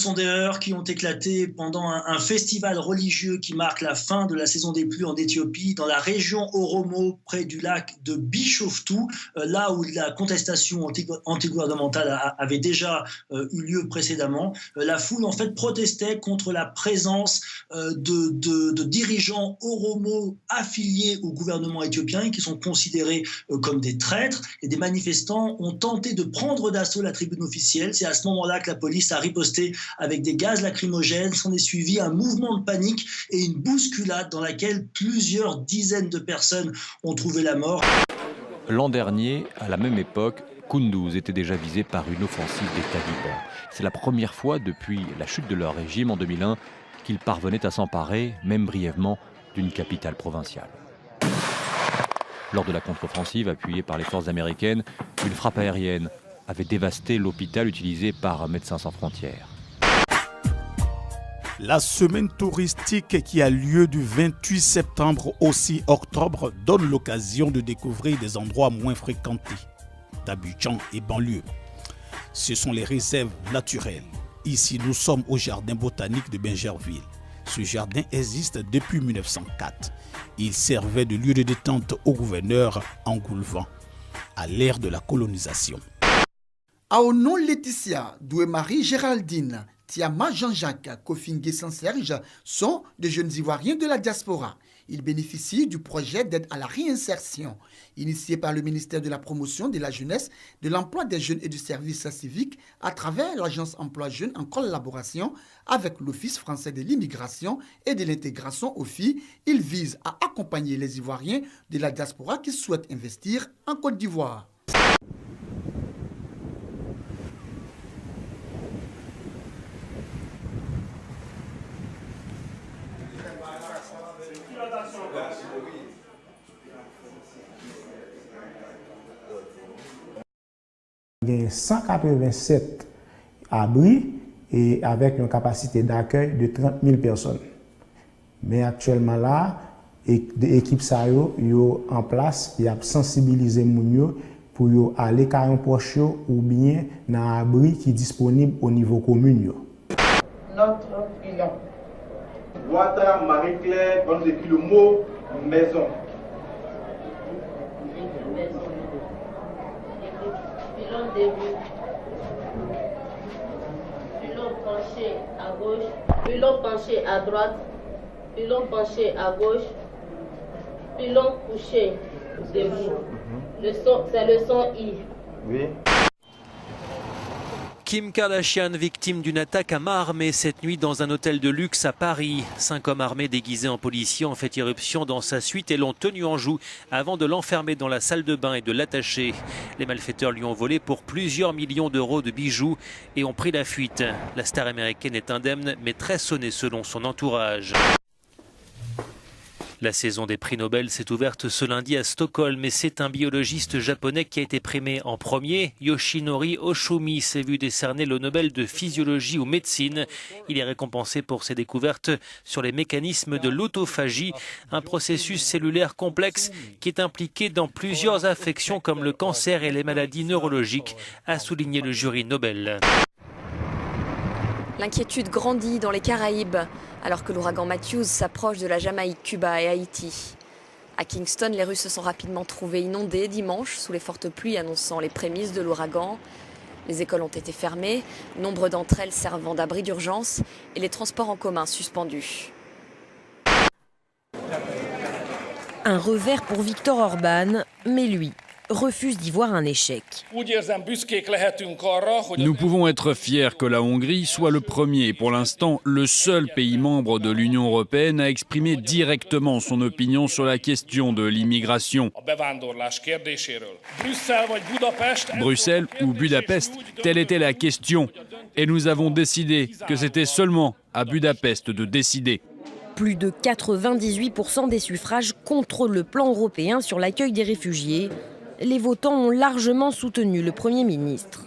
sont des heurts qui ont éclaté pendant un festival religieux qui marque la fin de la saison des pluies en Éthiopie, dans la région Oromo, près du lac de Bishoftu, là où la contestation antigouvernementale avait déjà eu lieu précédemment. La foule en fait protestait contre la présence de dirigeants Oromo affiliés au gouvernement éthiopien qui sont considérés comme des traîtres, et des manifestants ont tenté de prendre d'assaut la tribune officielle. C'est à ce moment-là que la police a riposté avec des gaz lacrymogènes. S'en est suivi un mouvement de panique et une bousculade dans laquelle plusieurs dizaines de personnes ont trouvé la mort. L'an dernier, à la même époque, Kunduz était déjà visé par une offensive des talibans. C'est la première fois depuis la chute de leur régime en 2001 qu'ils parvenaient à s'emparer, même brièvement, d'une capitale provinciale. Lors de la contre-offensive appuyée par les forces américaines, une frappe aérienne avait dévasté l'hôpital utilisé par Médecins sans frontières. La semaine touristique qui a lieu du 28 septembre au 6 octobre donne l'occasion de découvrir des endroits moins fréquentés d'Abidjan et banlieue. Ce sont les réserves naturelles. Ici, nous sommes au jardin botanique de Bingerville. Ce jardin existe depuis 1904. Il servait de lieu de détente au gouverneur Angoulevent à l'ère de la colonisation. Aonon Laetitia, Doué-Marie Géraldine, Tiama Jean-Jacques, Kofingue Saint-Serge sont des jeunes Ivoiriens de la diaspora. Ils bénéficient du projet d'aide à la réinsertion, initié par le ministère de la Promotion de la Jeunesse, de l'Emploi des Jeunes et du Service civique à travers l'Agence Emploi Jeunes en collaboration avec l'Office français de l'immigration et de l'intégration OFII. Ils visent à accompagner les Ivoiriens de la diaspora qui souhaitent investir en Côte d'Ivoire. Il y a 187 abris et avec une capacité d'accueil de 30 000 personnes. Mais actuellement là, l'équipe est en place, il y a sensibilisé les gens pour aller à un proche ou bien dans un abri qui est disponible au niveau commune. Notre pilon. Ouattara Marie-Claire va nous écrire le mot maison. Pilon début. Pilon penché à gauche. Pilon penché à droite. Pilon penché à gauche. Pilon couché debout. C'est le son I. Oui. Kim Kardashian, victime d'une attaque à main armée cette nuit dans un hôtel de luxe à Paris. 5 hommes armés déguisés en policiers ont fait irruption dans sa suite et l'ont tenu en joue avant de l'enfermer dans la salle de bain et de l'attacher. Les malfaiteurs lui ont volé pour plusieurs millions d'euros de bijoux et ont pris la fuite. La star américaine est indemne mais très sonnée selon son entourage. La saison des prix Nobel s'est ouverte ce lundi à Stockholm et c'est un biologiste japonais qui a été primé en premier. Yoshinori Oshumi s'est vu décerner le Nobel de physiologie ou médecine. Il est récompensé pour ses découvertes sur les mécanismes de l'autophagie, un processus cellulaire complexe qui est impliqué dans plusieurs affections comme le cancer et les maladies neurologiques, a souligné le jury Nobel. L'inquiétude grandit dans les Caraïbes, alors que l'ouragan Matthews s'approche de la Jamaïque, Cuba et Haïti. À Kingston, les rues se sont rapidement trouvées inondées dimanche sous les fortes pluies annonçant les prémices de l'ouragan. Les écoles ont été fermées, nombre d'entre elles servant d'abri d'urgence et les transports en commun suspendus. Un revers pour Viktor Orban, mais lui refuse d'y voir un échec. Nous pouvons être fiers que la Hongrie soit le premier et pour l'instant le seul pays membre de l'Union européenne à exprimer directement son opinion sur la question de l'immigration. Bruxelles ou Budapest, telle était la question. Et nous avons décidé que c'était seulement à Budapest de décider. Plus de 98% des suffrages contre le plan européen sur l'accueil des réfugiés. Les votants ont largement soutenu le Premier ministre.